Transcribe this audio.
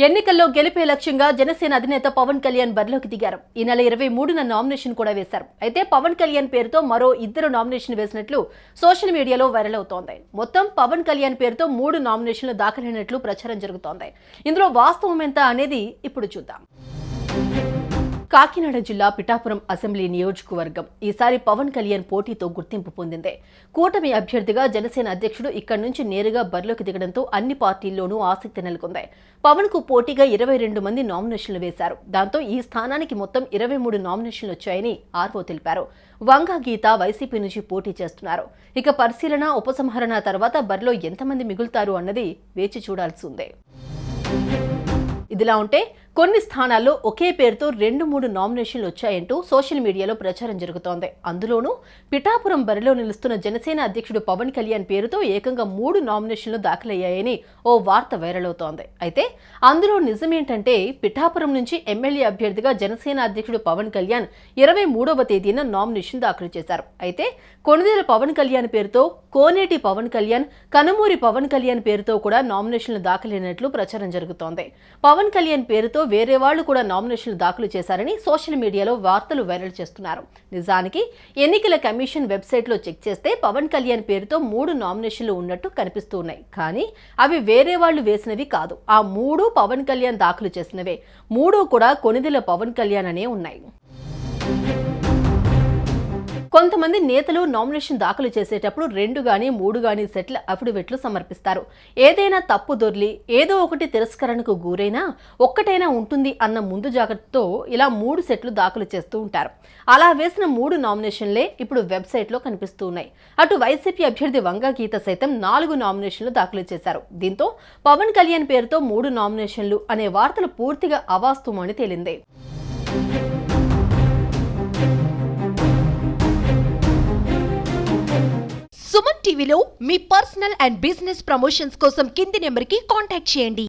ఎన్నికల్లో గెలిపే లక్ష్యంగా జనసేన అధినేత పవన్ కళ్యాణ్ బరిలోకి దిగారు. ఈ నెల 23న నామినేషన్ కూడా వేశారు. అయితే పవన్ కళ్యాణ్ పేరుతో మరో 2 నామినేషన్ వేసినట్లు సోషల్ మీడియాలో వైరల్ అవుతోంది. మొత్తం పవన్ కళ్యాణ్ పేరుతో 3 నామినేషన్లు దాఖలైనట్లు ప్రచారం జరుగుతోంది. ఇందులో వాస్తవం ఎంత అనేది ఇప్పుడు చూద్దాం. కాకినాడ జిల్లా పిఠాపురం అసెంబ్లీ నియోజకవర్గం ఈసారి పవన్ కళ్యాణ్ పోటీతో గుర్తింపు పొందింది. కూటమి అభ్యర్థిగా జనసేన అధ్యక్షుడు ఇక్కడి నుంచి నేరుగా బరిలోకి దిగడంతో అన్ని పార్టీల్లోనూ ఆసక్తి నెలకొంది. పవన్ కు పోటీగా 22 మంది నామినేషన్లు వేశారు. దాంతో ఈ స్థానానికి మొత్తం 23 నామినేషన్లు వచ్చాయని ఆర్వో తెలిపారు. వంగా గీత వైసీపీ నుంచి పోటీ చేస్తున్నారు. ఇక పరిశీలన ఉపసంహరణ తర్వాత బరిలో ఎంతమంది మిగులుతారు అన్నది వేచి చూడాల్సి ఉంది. ఇదిలా ఉంటే కొన్ని స్థానాల్లో ఒకే పేరుతో 2-3 నామినేషన్లు వచ్చాయంటూ సోషల్ మీడియాలో ప్రచారం జరుగుతోంది. అందులోనూ పిఠాపురం బరిలో నిలుస్తున్న జనసేన అధ్యక్షుడు పవన్ కళ్యాణ్ పేరుతో ఏకంగా 3 నామినేషన్లు దాఖలయ్యాయని ఓ వార్త వైరల్ అవుతోంది. అయితే అందులో నిజమేంటంటే పిఠాపురం నుంచి ఎమ్మెల్యే అభ్యర్థిగా జనసేన అధ్యక్షుడు పవన్ కళ్యాణ్ 23వ తేదీన నామినేషన్ దాఖలు చేశారు. అయితే కొణిదెల పవన్ కళ్యాణ్ పేరుతో కోనేటి పవన్ కళ్యాణ్, కనుమూరి పవన్ కళ్యాణ్ పేరుతో కూడా నామినేషన్లు దాఖలైనట్లు ప్రచారం జరుగుతోంది. పవన్ కళ్యాణ్ పేరుతో వేరే వాళ్లు కూడా నామినేషన్లు దాఖలు చేశారని సోషల్ మీడియాలో వార్తలు వైరల్ చేస్తున్నారు. నిజానికి ఎన్నికల కమిషన్ వెబ్సైట్లో చెక్ చేస్తే పవన్ కళ్యాణ్ పేరుతో 3 నామినేషన్లు ఉన్నట్టు కనిపిస్తున్నాయి. కానీ అవి వేరే వాళ్లు వేసినవి కాదు. ఆ 3 పవన్ కళ్యాణ్ దాఖలు చేసినవే. 3 కూడా కొణిదెల పవన్ కళ్యాణ్ అనే ఉన్నాయి. కొంతమంది నేతలు నామినేషన్ దాఖలు చేసేటప్పుడు 2 గానీ 3 గానీ సెట్ల అఫిడవిట్లు సమర్పిస్తారు. ఏదైనా తప్పు దొర్లి ఏదో ఒకటి తిరస్కరణకు గురైనా ఒక్కటైనా ఉంటుంది అన్న ముందు జాగ్రత్తతో ఇలా 3 సెట్లు దాఖలు చేస్తూ ఉంటారు. అలా వేసిన 3 నామినేషన్లే ఇప్పుడు వెబ్సైట్లో కనిపిస్తూ ఉన్నాయి. అటు వైసీపీ అభ్యర్థి వంగా గీత సైతం 4 నామినేషన్లు దాఖలు చేశారు. దీంతో పవన్ కళ్యాణ్ పేరుతో 3 నామినేషన్లు అనే వార్తలు పూర్తిగా అవాస్తవమని తేలింది. సుమన్ టీవీలో మీ పర్సనల్ అండ్ బిజినెస్ ప్రమోషన్స్ కోసం కింది నెంబర్కి కాంటాక్ట్ చేయండి.